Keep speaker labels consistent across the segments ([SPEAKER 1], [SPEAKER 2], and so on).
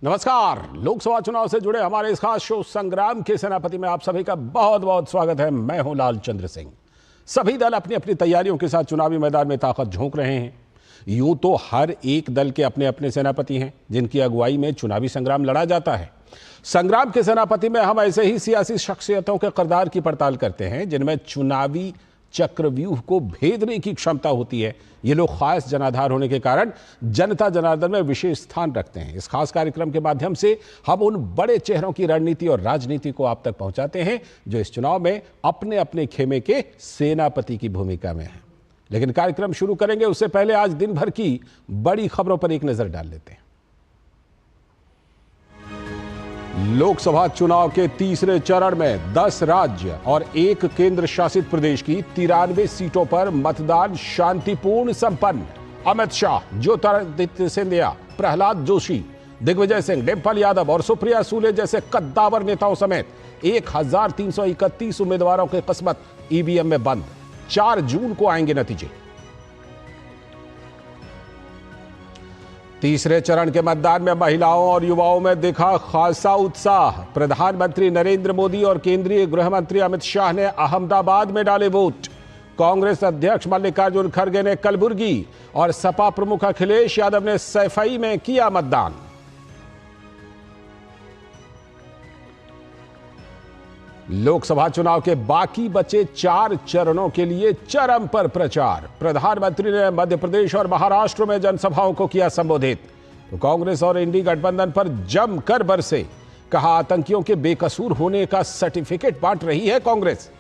[SPEAKER 1] नमस्कार। लोकसभा चुनाव से जुड़े हमारे इस खास शो संग्राम के सेनापति में आप सभी का बहुत बहुत स्वागत है। मैं हूं लालचंद्र सिंह। सभी दल अपनी अपनी तैयारियों के साथ चुनावी मैदान में ताकत झोंक रहे हैं। यूं तो हर एक दल के अपने अपने सेनापति हैं जिनकी अगुवाई में चुनावी संग्राम लड़ा जाता है। संग्राम के सेनापति में हम ऐसे ही सियासी शख्सियतों के किरदार की पड़ताल करते हैं जिनमें चुनावी चक्रव्यूह को भेदने की क्षमता होती है। ये लोग खास जनाधार होने के कारण जनता जनार्दन में विशेष स्थान रखते हैं। इस खास कार्यक्रम के माध्यम से हम उन बड़े चेहरों की रणनीति और राजनीति को आप तक पहुंचाते हैं जो इस चुनाव में अपने अपने खेमे के सेनापति की भूमिका में हैं। लेकिन कार्यक्रम शुरू करेंगे उससे पहले आज दिन भर की बड़ी खबरों पर एक नजर डाल लेते हैं। लोकसभा चुनाव के तीसरे चरण में 10 राज्य और 1 केंद्र शासित प्रदेश की 93 सीटों पर मतदान शांतिपूर्ण संपन्न। अमित शाह, ज्योतिरादित्य सिंधिया, प्रहलाद जोशी, दिग्विजय सिंह, डिंपल यादव और सुप्रिया सूले जैसे कद्दावर नेताओं समेत 1331 उम्मीदवारों की किस्मत ईवीएम में बंद। 4 जून को आएंगे नतीजे। तीसरे चरण के मतदान में महिलाओं और युवाओं में दिखा खासा उत्साह। प्रधानमंत्री नरेंद्र मोदी और केंद्रीय गृह मंत्री अमित शाह ने अहमदाबाद में डाले वोट। कांग्रेस अध्यक्ष मल्लिकार्जुन खड़गे ने कलबुर्गी और सपा प्रमुख अखिलेश यादव ने सैफई में किया मतदान। लोकसभा चुनाव के बाकी बचे 4 चरणों के लिए चरम पर प्रचार। प्रधानमंत्री ने मध्य प्रदेश और महाराष्ट्र में जनसभाओं को किया संबोधित। तो कांग्रेस और इंडी गठबंधन पर जमकर बरसे। कहा आतंकियों के बेकसूर होने का सर्टिफिकेट बांट रही है कांग्रेस।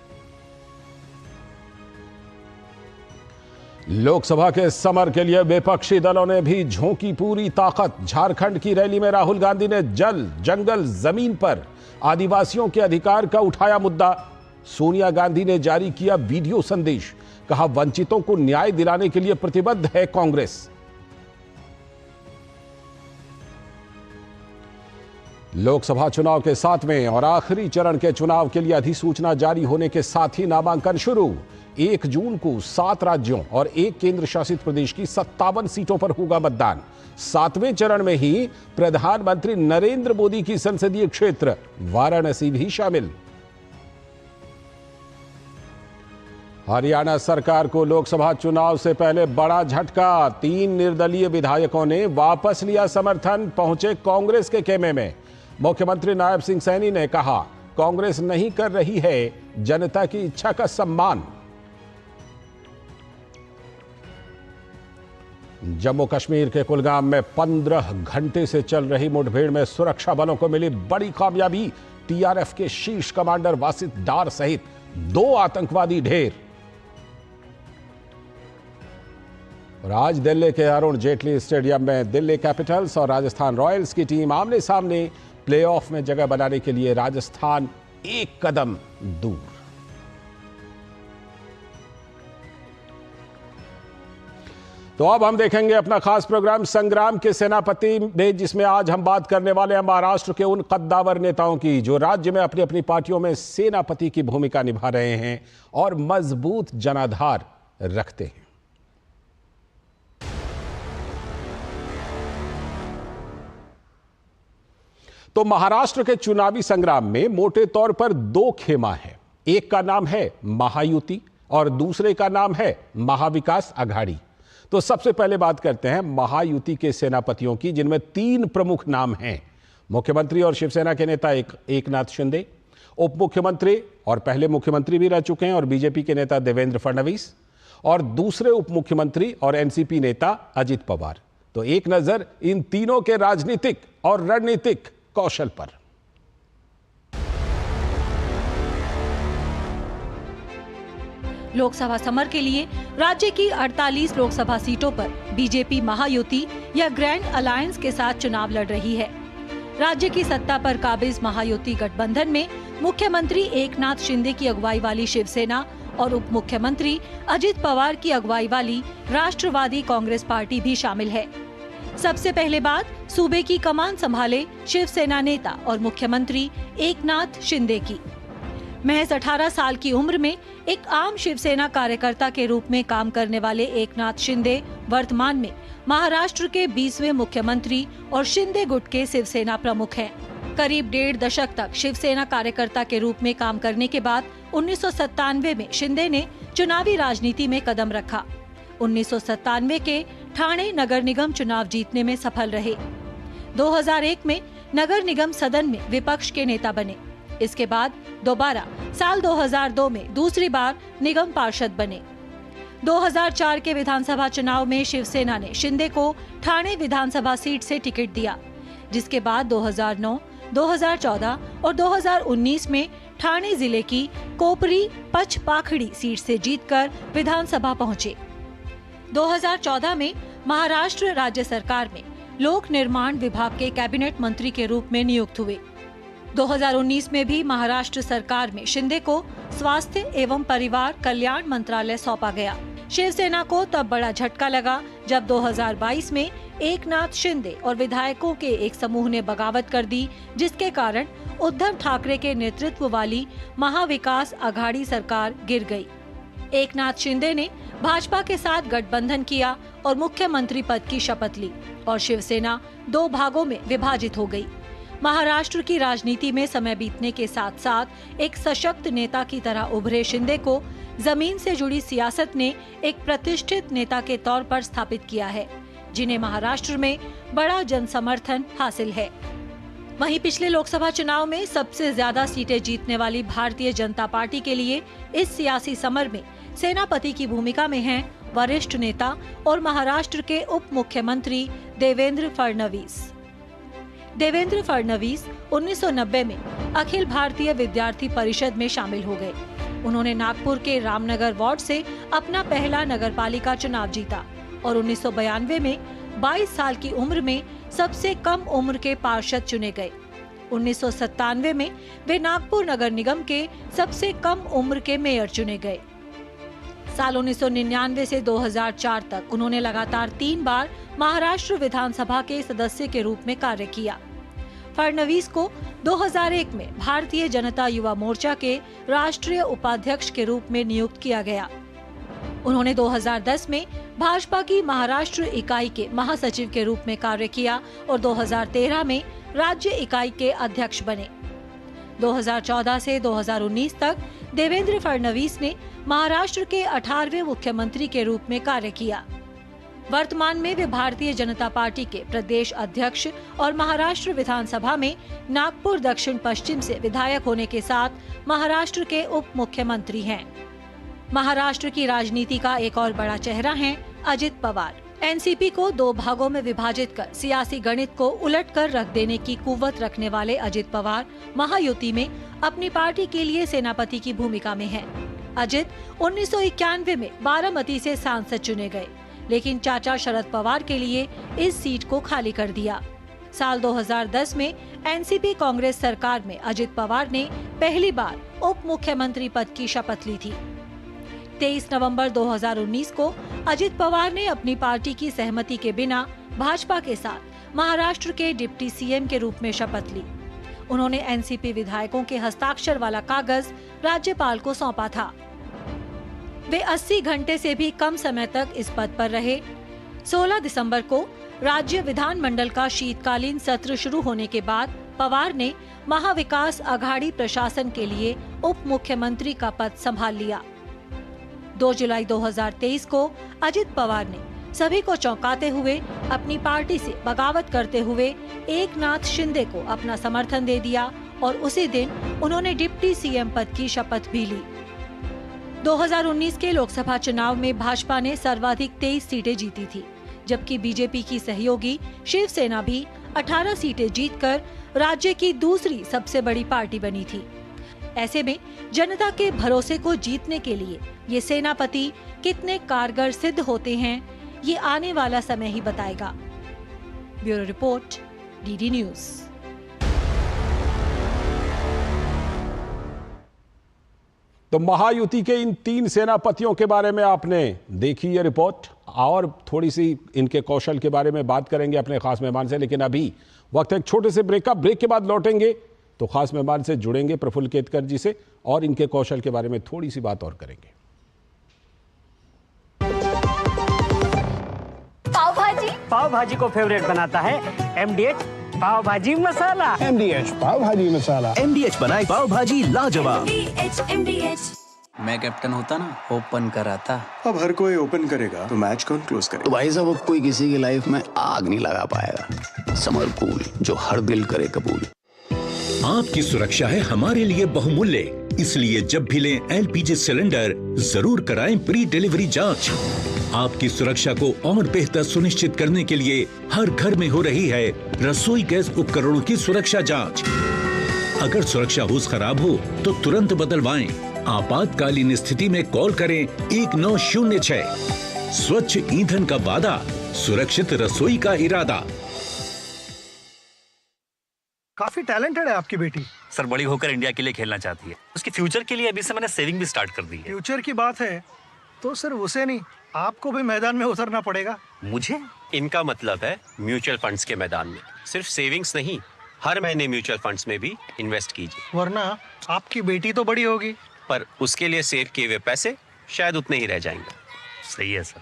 [SPEAKER 1] लोकसभा के समर के लिए विपक्षी दलों ने भी झोंकी पूरी ताकत। झारखंड की रैली में राहुल गांधी ने जल, जंगल, जमीन पर आदिवासियों के अधिकार का उठाया मुद्दा। सोनिया गांधी ने जारी किया वीडियो संदेश। कहा वंचितों को न्याय दिलाने के लिए प्रतिबद्ध है कांग्रेस। लोकसभा चुनाव के 7वें और आखिरी चरण के चुनाव के लिए अधिसूचना जारी होने के साथ ही नामांकन शुरू। 1 जून को 7 राज्यों और 1 केंद्र शासित प्रदेश की 57 सीटों पर होगा मतदान। 7वें चरण में ही प्रधानमंत्री नरेंद्र मोदी की संसदीय क्षेत्र वाराणसी भी शामिल। हरियाणा सरकार को लोकसभा चुनाव से पहले बड़ा झटका। 3 निर्दलीय विधायकों ने वापस लिया समर्थन, पहुंचे कांग्रेस के खेमे में। मुख्यमंत्री नायब सिंह सैनी ने कहा कांग्रेस नहीं कर रही है जनता की इच्छा का सम्मान। जम्मू कश्मीर के कुलगाम में 15 घंटे से चल रही मुठभेड़ में सुरक्षा बलों को मिली बड़ी कामयाबी। टीआरएफ के शीर्ष कमांडर वासित डार सहित 2 आतंकवादी ढेर। और आज दिल्ली के अरुण जेटली स्टेडियम में दिल्ली कैपिटल्स और राजस्थान रॉयल्स की टीम आमने सामने। प्लेऑफ में जगह बनाने के लिए राजस्थान 1 कदम दूर। तो अब हम देखेंगे अपना खास प्रोग्राम संग्राम के सेनापति में, जिसमें आज हम बात करने वाले हैं महाराष्ट्र के उन कद्दावर नेताओं की जो राज्य में अपनी अपनी पार्टियों में सेनापति की भूमिका निभा रहे हैं और मजबूत जनाधार रखते हैं। तो महाराष्ट्र के चुनावी संग्राम में मोटे तौर पर 2 खेमा है। एक का नाम है महायुति और दूसरे का नाम है महाविकास अघाड़ी। तो सबसे पहले बात करते हैं महायुति के सेनापतियों की, जिनमें 3 प्रमुख नाम हैं। मुख्यमंत्री और शिवसेना के नेता एकनाथ शिंदे, उप मुख्यमंत्री और पहले मुख्यमंत्री भी रह चुके हैं और बीजेपी के नेता देवेंद्र फडणवीस, और दूसरे उप मुख्यमंत्री और एनसीपी नेता अजित पवार। तो एक नजर इन तीनों के राजनीतिक और रणनीतिक कौशल पर।
[SPEAKER 2] लोकसभा समर के लिए राज्य की 48 लोकसभा सीटों पर बीजेपी महायुति या ग्रैंड अलायंस के साथ चुनाव लड़ रही है। राज्य की सत्ता पर काबिज महायुति गठबंधन में मुख्यमंत्री एकनाथ शिंदे की अगुवाई वाली शिवसेना और उप मुख्यमंत्री अजित पवार की अगुवाई वाली राष्ट्रवादी कांग्रेस पार्टी भी शामिल है। सबसे पहले बात सूबे की कमान संभाले शिवसेना नेता और मुख्यमंत्री एकनाथ शिंदे की। महज 18 साल की उम्र में एक आम शिवसेना कार्यकर्ता के रूप में काम करने वाले एकनाथ शिंदे वर्तमान में महाराष्ट्र के 20वें मुख्यमंत्री और शिंदे गुट के शिवसेना प्रमुख हैं। करीब 1.5 दशक तक शिवसेना कार्यकर्ता के रूप में काम करने के बाद 1997 में शिंदे ने चुनावी राजनीति में कदम रखा। 1997 के ठाणे नगर निगम चुनाव जीतने में सफल रहे। 2001 में नगर निगम सदन में विपक्ष के नेता बने। इसके बाद दोबारा साल 2002 में दूसरी बार निगम पार्षद बने। 2004 के विधानसभा चुनाव में शिवसेना ने शिंदे को ठाणे विधानसभा सीट से टिकट दिया, जिसके बाद 2009, 2014 और 2019 में ठाणे जिले की कोपरी पचपाखड़ी सीट से जीतकर विधानसभा पहुंचे। 2014 में महाराष्ट्र राज्य सरकार में लोक निर्माण विभाग के कैबिनेट मंत्री के रूप में नियुक्त हुए। 2019 में भी महाराष्ट्र सरकार में शिंदे को स्वास्थ्य एवं परिवार कल्याण मंत्रालय सौंपा गया। शिवसेना को तब बड़ा झटका लगा जब 2022 में एकनाथ शिंदे और विधायकों के एक समूह ने बगावत कर दी, जिसके कारण उद्धव ठाकरे के नेतृत्व वाली महाविकास आघाड़ी सरकार गिर गई। एकनाथ शिंदे ने भाजपा के साथ गठबंधन किया और मुख्यमंत्री पद की शपथ ली और शिवसेना 2 भागों में विभाजित हो गई। महाराष्ट्र की राजनीति में समय बीतने के साथ साथ एक सशक्त नेता की तरह उभरे शिंदे को जमीन से जुड़ी सियासत ने एक प्रतिष्ठित नेता के तौर पर स्थापित किया है, जिन्हें महाराष्ट्र में बड़ा जनसमर्थन हासिल है। वहीं पिछले लोकसभा चुनाव में सबसे ज्यादा सीटें जीतने वाली भारतीय जनता पार्टी के लिए इस सियासी समर में सेनापति की भूमिका में हैं वरिष्ठ नेता और महाराष्ट्र के उप मुख्यमंत्री देवेंद्र फडणवीस। देवेंद्र फडणवीस 1990 में अखिल भारतीय विद्यार्थी परिषद में शामिल हो गए। उन्होंने नागपुर के रामनगर वार्ड से अपना पहला नगरपालिका चुनाव जीता और 1992 में 22 साल की उम्र में सबसे कम उम्र के पार्षद चुने गए। 1997 में वे नागपुर नगर निगम के सबसे कम उम्र के मेयर चुने गए। साल 1999 से 2004 तक उन्होंने लगातार 3 बार महाराष्ट्र विधानसभा के सदस्य के रूप में कार्य किया। फडणवीस को 2001 में भारतीय जनता युवा मोर्चा के राष्ट्रीय उपाध्यक्ष के रूप में नियुक्त किया गया। उन्होंने 2010 में भाजपा की महाराष्ट्र इकाई के महासचिव के रूप में कार्य किया और 2013 में राज्य इकाई के अध्यक्ष बने। 2014 से 2019 तक देवेंद्र फडणवीस ने महाराष्ट्र के 18वें मुख्यमंत्री के रूप में कार्य किया। वर्तमान में वे भारतीय जनता पार्टी के प्रदेश अध्यक्ष और महाराष्ट्र विधानसभा में नागपुर दक्षिण पश्चिम से विधायक होने के साथ महाराष्ट्र के उप मुख्यमंत्री हैं। महाराष्ट्र की राजनीति का एक और बड़ा चेहरा हैं अजित पवार। एनसीपी को 2 भागों में विभाजित कर सियासी गणित को उलट कर रख देने की कुव्वत रखने वाले अजित पवार महायुति में अपनी पार्टी के लिए सेनापति की भूमिका में हैं। अजित 1991 में बारामती से सांसद चुने गए, लेकिन चाचा शरद पवार के लिए इस सीट को खाली कर दिया। साल 2010 में एनसीपी कांग्रेस सरकार में अजित पवार ने पहली बार उप मुख्यमंत्री पद की शपथ ली थी। 23 नवंबर 2019 को अजित पवार ने अपनी पार्टी की सहमति के बिना भाजपा के साथ महाराष्ट्र के डिप्टी सीएम के रूप में शपथ ली। उन्होंने एनसीपी विधायकों के हस्ताक्षर वाला कागज राज्यपाल को सौंपा था। वे 80 घंटे से भी कम समय तक इस पद पर रहे। 16 दिसंबर को राज्य विधानमंडल का शीतकालीन सत्र शुरू होने के बाद पवार ने महाविकास आघाड़ी प्रशासन के लिए उप मुख्यमंत्री का पद संभाल लिया। 2 जुलाई 2023 को अजित पवार ने सभी को चौंकाते हुए अपनी पार्टी से बगावत करते हुए एकनाथ शिंदे को अपना समर्थन दे दिया और उसी दिन उन्होंने डिप्टी सीएम पद की शपथ भी ली। 2019 के लोकसभा चुनाव में भाजपा ने सर्वाधिक 23 सीटें जीती थी, जबकि बीजेपी की सहयोगी शिवसेना भी 18 सीटें जीतकर राज्य की दूसरी सबसे बड़ी पार्टी बनी थी। ऐसे में जनता के भरोसे को जीतने के लिए ये सेनापति कितने कारगर सिद्ध होते हैं, ये आने वाला समय ही बताएगा। Bureau report, DD news.
[SPEAKER 1] तो महायुति के इन 3 सेनापतियों के बारे में आपने देखी ये रिपोर्ट, और थोड़ी सी इनके कौशल के बारे में बात करेंगे अपने खास मेहमान से। लेकिन अभी वक्त है एक छोटे से ब्रेक का। ब्रेक के बाद लौटेंगे तो खास मेहमान से जुड़ेंगे प्रफुल्ल केतकर जी से और इनके कौशल के बारे में थोड़ी सी बात और करेंगे।
[SPEAKER 3] पाव भाजी को फेवरेट बनाता है MDH पाव भाजी मसाला।
[SPEAKER 4] MDH पाव भाजी मसाला।
[SPEAKER 5] MDH बनाए पाव भाजी लाजवाब।
[SPEAKER 6] मैं कैप्टन होता ना, ओपन कराता।
[SPEAKER 7] अब हर कोई ओपन करेगा तो मैच कौन क्लोज करेगा?
[SPEAKER 4] तो भाई साहब अब कोई किसी की लाइफ में आग नहीं लगा पाएगा। समर कूल जो हर दिल करे कबूल।
[SPEAKER 5] आपकी सुरक्षा है हमारे लिए बहुमूल्य, इसलिए जब भी लें LPG सिलेंडर जरूर कराएं प्री डिलीवरी जांच। आपकी सुरक्षा को और बेहतर सुनिश्चित करने के लिए हर घर में हो रही है रसोई गैस उपकरणों की सुरक्षा जांच। अगर सुरक्षा होस खराब हो तो तुरंत बदलवाएं। आपातकालीन स्थिति में कॉल करें 1906। स्वच्छ ईंधन का वादा, सुरक्षित रसोई का इरादा।
[SPEAKER 8] काफी टैलेंटेड है आपकी बेटी।
[SPEAKER 9] सर बड़ी होकर इंडिया के लिए खेलना चाहती है। उसके फ्यूचर के लिए अभी से मैंने सेविंग भी स्टार्ट कर दी है।
[SPEAKER 8] फ्यूचर की बात है तो सिर्फ उसे नहीं, आपको भी मैदान में उतरना पड़ेगा।
[SPEAKER 9] मुझे?
[SPEAKER 10] इनका मतलब है म्यूचुअल फंड्स के मैदान में। सिर्फ सेविंग्स नहीं, हर महीने म्यूचुअल फंड्स में भी इन्वेस्ट कीजिए।
[SPEAKER 8] वरना आपकी बेटी तो बड़ी होगी,
[SPEAKER 10] पर उसके लिए सेव किए हुए पैसे शायद उतने ही रह जाएंगे।
[SPEAKER 9] सही है सर।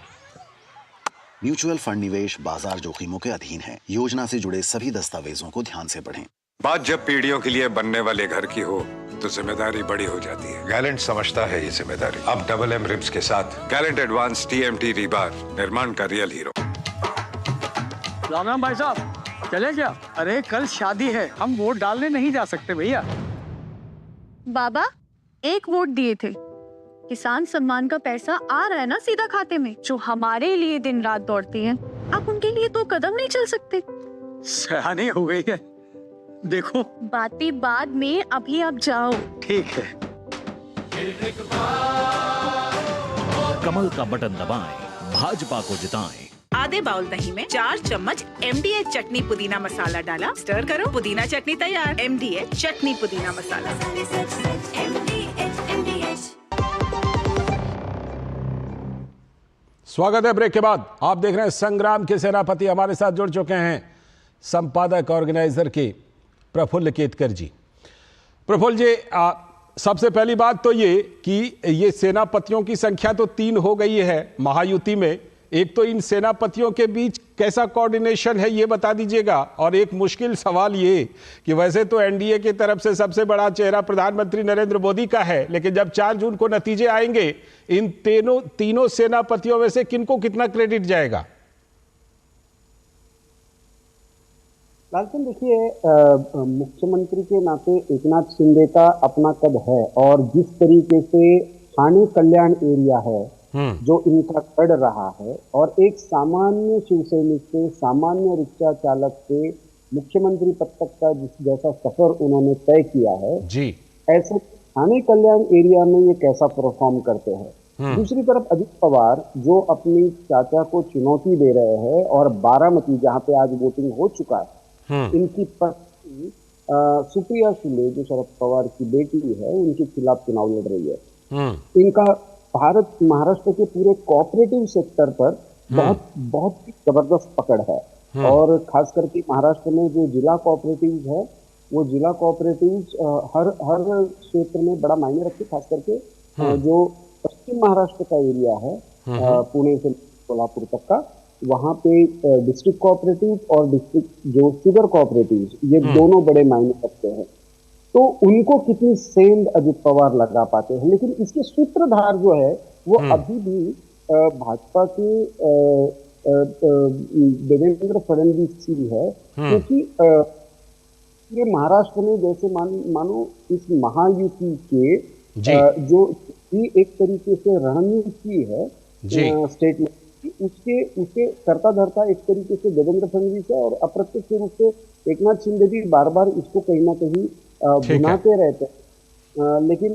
[SPEAKER 11] म्यूचुअल फंड निवेश बाजार जोखिमों के अधीन है। योजना से जुड़े सभी दस्तावेजों को ध्यान से पढ़ें।
[SPEAKER 12] बात जब पीढ़ियों के लिए बनने वाले घर की हो तो जिम्मेदारी बड़ी हो जाती है। गैलेंट समझता है ये जिम्मेदारी। अब डबल M रिब्स के साथ गैलेंट एडवांस TMT रीबार, निर्माण का रियल हीरो।
[SPEAKER 3] राम राम भाई साहब, चले क्या? अरे कल शादी है, हम वोट डालने नहीं जा सकते भैया।
[SPEAKER 13] बाबा एक वोट दिए थे, किसान सम्मान का पैसा आ रहा है ना सीधा खाते में, जो हमारे लिए दिन रात दौड़ती हैं। आप उनके लिए तो कदम नहीं चल सकते।
[SPEAKER 3] सयानी हो गई है, देखो।
[SPEAKER 13] बातें बाद में, अभी आप जाओ।
[SPEAKER 3] ठीक है।
[SPEAKER 5] कमल का बटन दबाएं, भाजपा को जिताएं।
[SPEAKER 14] आधे बाउल दही में 4 चम्मच MDH चटनी पुदीना मसाला डाला, स्टर करो, पुदीना चटनी तैयार। MDH चटनी पुदीना मसाला।
[SPEAKER 1] स्वागत है ब्रेक के बाद। आप देख रहे हैं संग्राम के सेनापति। हमारे साथ जुड़ चुके हैं संपादक ऑर्गेनाइजर के प्रफुल्ल केतकर जी। प्रफुल्ल जी, सबसे पहली बात तो ये कि ये सेनापतियों की संख्या तो 3 हो गई है महायुति में। एक तो इन सेनापतियों के बीच कैसा कोऑर्डिनेशन है ये बता दीजिएगा। और एक मुश्किल सवाल ये कि वैसे तो NDA की तरफ से सबसे बड़ा चेहरा प्रधानमंत्री नरेंद्र मोदी का है, लेकिन जब 4 जून को नतीजे आएंगे, इन तीनों सेनापतियों में से किनको कितना क्रेडिट जाएगा?
[SPEAKER 15] लालचंद, देखिए, मुख्यमंत्री के नाते एकनाथ शिंदे का अपना कद है और जिस तरीके से ठाणे कल्याण एरिया है जो इनका कड़ रहा है, और एक सामान्य शिवसैनिक से, सामान्य रिक्शा चालक से मुख्यमंत्री पद तक का जैसा सफर उन्होंने तय किया है जी, ऐसे ठाणे कल्याण एरिया में ये कैसा परफॉर्म करते हैं। दूसरी तरफ अजित पवार जो अपनी चाचा को चुनौती दे रहे हैं, और बारामती जहां पे आज वोटिंग हो चुका है, इनकी पत्नी सुप्रिया सुले जो शरद पवार की बेटी है, उनके खिलाफ चुनाव लड़ रही है। इनका भारत महाराष्ट्र के पूरे कोऑपरेटिव सेक्टर पर बहुत जबरदस्त पकड़ है। और खास करके महाराष्ट्र में जो जिला कोऑपरेटिव है, वो जिला कोऑपरेटिव हर क्षेत्र में बड़ा मायने रखते। खास करके जो पश्चिम महाराष्ट्र का एरिया है, पुणे से कोल्हापुर तक का, वहां पे डिस्ट्रिक्ट कोऑपरेटिव और डिस्ट्रिक्ट जो शुगर कोऑपरेटिव, ये दोनों बड़े मायने रखते हैं। तो उनको कितनी सेंध अजित पवार लगा पाते हैं। लेकिन इसके सूत्रधार जो है वो अभी भी भाजपा के देवेंद्र फडणवीस जी है, क्योंकि ये महाराष्ट्र में जैसे मानो इस महायुति के जो एक तरीके से रणनीति है स्टेट में, उसे करता धरता एक तरीके से देवेंद्र फडणवीस है, और अप्रत्यक्ष रूप से एकनाथ शिंदे भी बार बार इसको कहीं ना कहीं भुनाते रहते हैं। लेकिन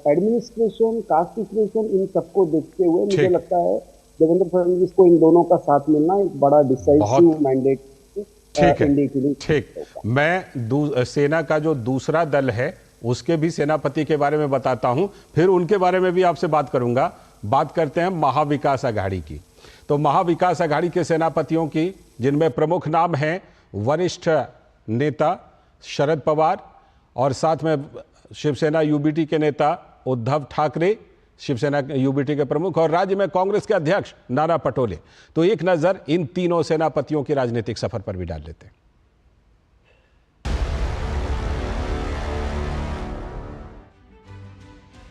[SPEAKER 15] एडमिनिस्ट्रेशन, कास्ट इक्वेशन, इन सबको देखते हुए मुझे लगता है देवेंद्र फडणवीस को इन दोनों का साथ मिलना एक बड़ा डिसाइसिव मैंडेट इंडिया के लिए।
[SPEAKER 1] ठीक, मैं सेना का जो दूसरा दल है उसके भी सेनापति के बारे में बताता हूं, फिर उनके बारे में भी आपसे बात करूंगा। बात करते हैं महाविकास अघाड़ी की। तो महाविकास अघाड़ी के सेनापतियों की, जिनमें प्रमुख नाम हैं वरिष्ठ नेता शरद पवार और साथ में शिवसेना यूबीटी के नेता उद्धव ठाकरे, शिवसेना यूबीटी के प्रमुख, और राज्य में कांग्रेस के अध्यक्ष नाना पटोले। तो एक नजर इन तीनों सेनापतियों के राजनीतिक सफर पर भी डाल लेते हैं।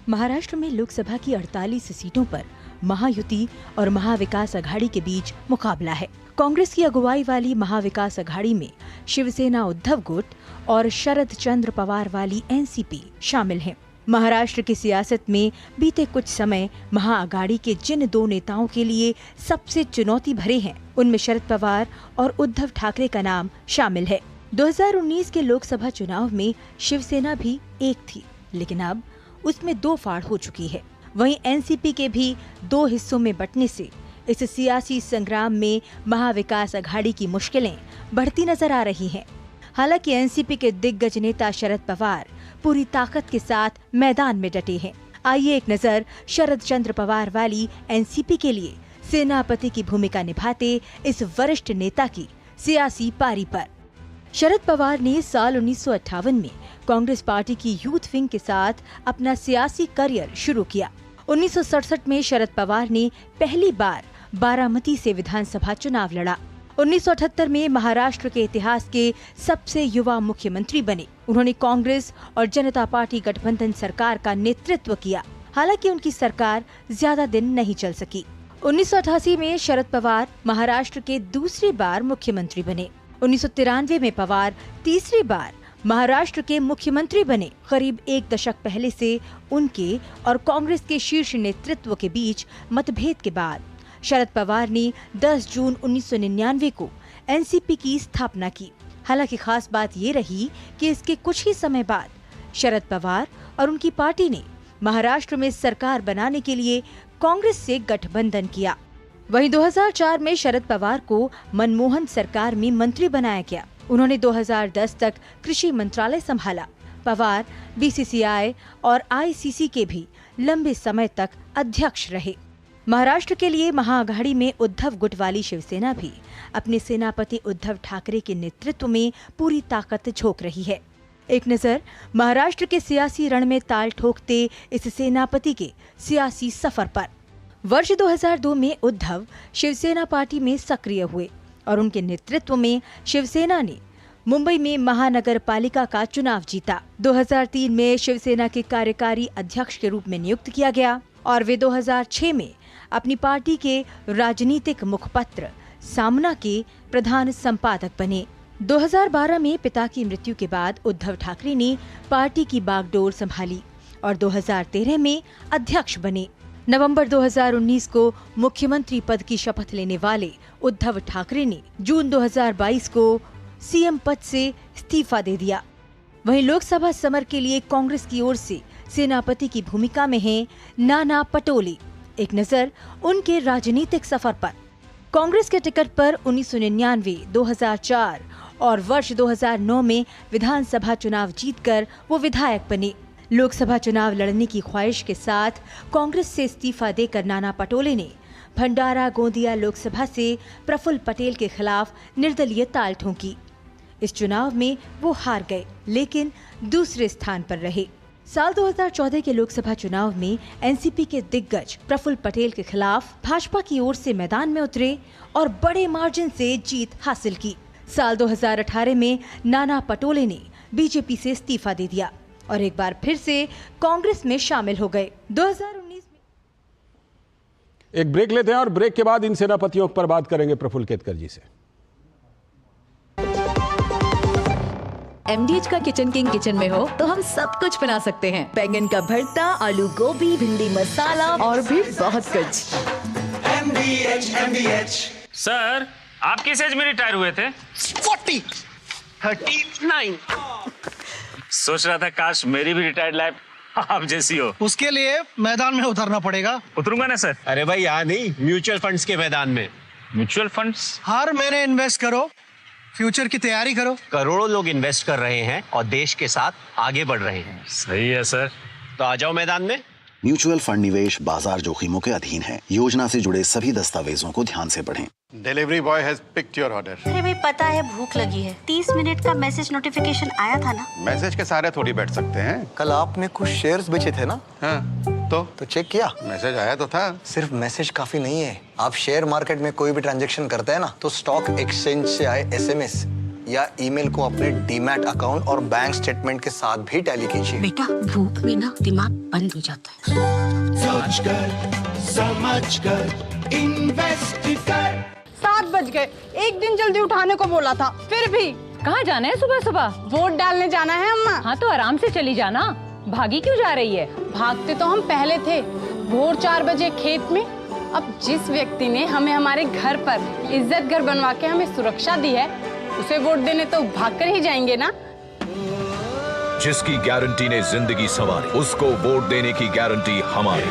[SPEAKER 16] महाराष्ट्र में लोकसभा की 48 सीटों पर महायुति और महाविकास अघाड़ी के बीच मुकाबला है। कांग्रेस की अगुवाई वाली महाविकास अघाड़ी में शिवसेना उद्धव गुट और शरद चंद्र पवार वाली एनसीपी शामिल हैं। महाराष्ट्र की सियासत में बीते कुछ समय महाअघाड़ी के जिन दो नेताओं के लिए सबसे चुनौती भरे हैं, उनमें शरद पवार और उद्धव ठाकरे का नाम शामिल है। 2019 के लोकसभा चुनाव में शिवसेना भी एक थी, लेकिन अब उसमें दो फाड़ हो चुकी है। वहीं एनसीपी के भी दो हिस्सों में बंटने से इस सियासी संग्राम में महाविकास अघाड़ी की मुश्किलें बढ़ती नजर आ रही हैं। हालांकि एनसीपी के दिग्गज नेता शरद पवार पूरी ताकत के साथ मैदान में डटे हैं। आइए एक नजर शरद चंद्र पवार वाली एनसीपी के लिए सेनापति की भूमिका निभाते इस वरिष्ठ नेता की सियासी पारी पर। शरद पवार ने साल 1958 में कांग्रेस पार्टी की यूथ विंग के साथ अपना सियासी करियर शुरू किया। 1967 में शरद पवार ने पहली बार बारामती से विधानसभा चुनाव लड़ा। 1978 में महाराष्ट्र के इतिहास के सबसे युवा मुख्यमंत्री बने। उन्होंने कांग्रेस और जनता पार्टी गठबंधन सरकार का नेतृत्व किया। हालांकि उनकी सरकार ज्यादा दिन नहीं चल सकी। 1988 में शरद पवार महाराष्ट्र के दूसरी बार मुख्यमंत्री बने। 1993 में पवार तीसरी बार महाराष्ट्र के मुख्यमंत्री बने। करीब एक दशक पहले से उनके और कांग्रेस के शीर्ष नेतृत्व के बीच मतभेद के बाद शरद पवार ने 10 जून 1999 को एनसीपी की स्थापना की। हालांकि खास बात ये रही कि इसके कुछ ही समय बाद शरद पवार और उनकी पार्टी ने महाराष्ट्र में सरकार बनाने के लिए कांग्रेस से गठबंधन किया। वहीं 2004 में शरद पवार को मनमोहन सरकार में मंत्री बनाया गया। उन्होंने 2010 तक कृषि मंत्रालय संभाला। पवार बीसीसीआई और आईसीसी के भी लंबे समय तक अध्यक्ष रहे। महाराष्ट्र के लिए महाअघाड़ी में उद्धव गुट वाली शिवसेना भी अपने सेनापति उद्धव ठाकरे के नेतृत्व में पूरी ताकत झोंक रही है। एक नजर महाराष्ट्र के सियासी रण में ताल ठोकते इस सेनापति के सियासी सफर पर। वर्ष 2002 में उद्धव शिवसेना पार्टी में सक्रिय हुए और उनके नेतृत्व में शिवसेना ने मुंबई में महानगर पालिका का चुनाव जीता। 2003 में शिवसेना के कार्यकारी अध्यक्ष के रूप में नियुक्त किया गया और वे 2006 में अपनी पार्टी के राजनीतिक मुखपत्र सामना के प्रधान संपादक बने। 2012 में पिता की मृत्यु के बाद उद्धव ठाकरे ने पार्टी की बागडोर संभाली और 2013 में अध्यक्ष बने। नवंबर 2019 को मुख्यमंत्री पद की शपथ लेने वाले उद्धव ठाकरे ने जून 2022 को सीएम पद से इस्तीफा दे दिया। वहीं लोकसभा समर के लिए कांग्रेस की ओर से सेनापति की भूमिका में हैं नाना पटोले। एक नजर उनके राजनीतिक सफर पर। कांग्रेस के टिकट पर 1999, 2004 और वर्ष 2009 में विधानसभा चुनाव जीतकर वो विधायक बने। लोकसभा चुनाव लड़ने की ख्वाहिश के साथ कांग्रेस से इस्तीफा देकर नाना पटोले ने भंडारा गोंदिया लोकसभा से प्रफुल्ल पटेल के खिलाफ निर्दलीय ताल ठोकी। इस चुनाव में वो हार गए, लेकिन दूसरे स्थान पर रहे। साल 2014 के लोकसभा चुनाव में एनसीपी के दिग्गज प्रफुल्ल पटेल के खिलाफ भाजपा की ओर से मैदान में उतरे और बड़े मार्जिन से जीत हासिल की। साल 2018 में नाना पटोले ने बीजेपी से इस्तीफा दे दिया और एक बार फिर से कांग्रेस में शामिल हो गए। 2019 में
[SPEAKER 1] एक ब्रेक लेते हैं और ब्रेक के बाद इन सेनापतियों पर बात करेंगे प्रफुल्ल केतकर जी से।
[SPEAKER 17] MDH का किचन किंग किचन में हो तो हम सब कुछ बना सकते हैं। बैंगन का भरता, आलू गोभी, भिंडी मसाला और भी बहुत कुछ।
[SPEAKER 9] MDH। सर, आप किस एज में रिटायर हुए थे? 39। सोच रहा था काश मेरी भी रिटायर्ड लाइफ आप जैसी हो।
[SPEAKER 8] उसके लिए मैदान में उतरना पड़ेगा।
[SPEAKER 9] उतरूंगा ना सर।
[SPEAKER 10] अरे भाई यहाँ नहीं, म्यूचुअल फंड्स के मैदान में।
[SPEAKER 9] Mutual funds?
[SPEAKER 8] हर महीने इन्वेस्ट करो, फ्यूचर की तैयारी करो।
[SPEAKER 10] करोड़ों लोग इन्वेस्ट कर रहे हैं और देश के साथ आगे बढ़ रहे हैं।
[SPEAKER 9] सही है सर।
[SPEAKER 10] तो आ जाओ मैदान में।
[SPEAKER 11] म्यूचुअल फंड निवेश बाजार जोखिमों के अधीन है। योजना से जुड़े सभी दस्तावेजों को ध्यान से पढ़ें।
[SPEAKER 18] Delivery boy has picked your order.
[SPEAKER 19] अरे भाई पता है भूख लगी है। 30 मिनट का मैसेज नोटिफिकेशन आया था ना।
[SPEAKER 18] मैसेज के सारे थोड़ी बैठ सकते हैं।
[SPEAKER 20] कल आपने कुछ शेयर्स बेचे थे ना?
[SPEAKER 18] हाँ, तो
[SPEAKER 20] चेक किया?
[SPEAKER 18] मैसेज आया तो था।
[SPEAKER 20] सिर्फ मैसेज काफी नहीं है। आप शेयर मार्केट में कोई भी ट्रांजैक्शन करते हैं ना, तो स्टॉक एक्सचेंज से आए SMS या ईमेल को अपने डीमैट अकाउंट और बैंक स्टेटमेंट के साथ भी टैली कीजिए।
[SPEAKER 19] बेटा भूख में ना दिमाग बंद हो जाता है।
[SPEAKER 21] सोच कर समझ कर इन्वेस्ट कर।
[SPEAKER 22] 7 बज गए। एक दिन जल्दी उठाने को बोला था, फिर भी।
[SPEAKER 23] कहाँ जाना है सुबह सुबह?
[SPEAKER 22] वोट डालने जाना है अम्मा।
[SPEAKER 23] हाँ तो आराम से चली जाना, भागी क्यों जा रही है?
[SPEAKER 22] भागते तो हम पहले थे, भोर 4 बजे खेत में। अब जिस व्यक्ति ने हमें हमारे घर पर इज्जत घर बनवा के हमें सुरक्षा दी है, उसे वोट देने तो भाग कर ही जाएंगे ना।
[SPEAKER 24] जिसकी गारंटी ने जिंदगी संवारी, उसको वोट देने की गारंटी हमारी।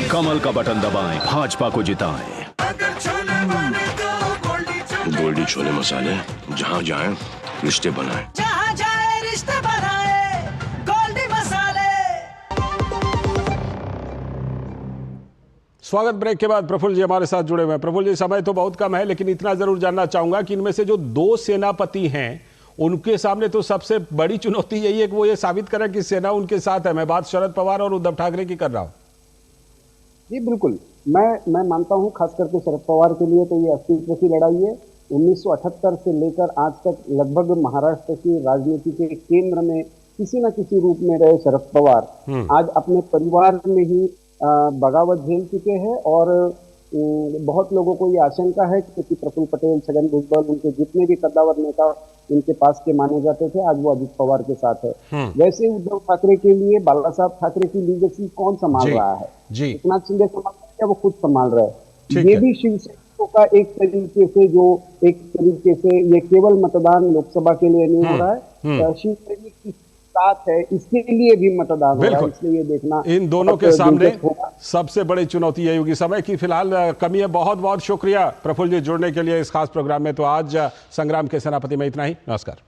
[SPEAKER 24] कमल का बटन दबाएं, भाजपा को जिताएं।
[SPEAKER 25] गोल्डी छोले मसाले, जहाँ जाए रिश्ते बनाए,
[SPEAKER 21] जहाँ जाए रिश्ते बनाए, गोल्डी मसाले।
[SPEAKER 1] स्वागत। ब्रेक के बाद प्रफुल्ल जी हमारे साथ जुड़े हुए हैं। प्रफुल्ल जी, समय तो बहुत कम है, लेकिन इतना जरूर जानना चाहूंगा कि इनमें से जो 2 सेनापति हैं, उनके सामने तो सबसे बड़ी चुनौती यही है कि वो ये साबित करें कि सेना उनके साथ है। मैं बात शरद पवार और उद्धव ठाकरे की कर रहा हूँ।
[SPEAKER 15] जी बिल्कुल, मैं मानता हूँ खास करके शरद पवार के लिए तो ये अस्तित्व की लड़ाई है। 1978 से लेकर आज तक लगभग महाराष्ट्र की राजनीति के केंद्र में किसी न किसी रूप में रहे शरद पवार आज अपने परिवार में ही बगावत झेल चुके हैं। और बहुत लोगों को ये आशंका है कि प्रफुल्ल पटेल, छगन भुजबल, उनके जितने भी कद्दावर नेता इनके पास के माने जाते थे, आज वो अजित पवार के साथ है। वैसे उद्धव ठाकरे के लिए बाला साहब ठाकरे की लीगेसी कौन संभाल रहा है? एकनाथ शिंदे संभाल रहे हैं या वो खुद संभाल रहे हैं? ये भी शिवसेना का एक तरीके से ये केवल मतदान लोकसभा के लिए नहीं हो रहा है, शिवसेना की साथ है, इसके लिए भी मतदान हो रहा है। इसलिए ये देखना
[SPEAKER 1] इन दोनों के सामने सबसे बड़ी चुनौती यही होगी। समय की फिलहाल कमी है। बहुत बहुत शुक्रिया प्रफुल्ल जी जुड़ने के लिए इस खास प्रोग्राम में। तो आज संग्राम के सेनापति में इतना ही। नमस्कार।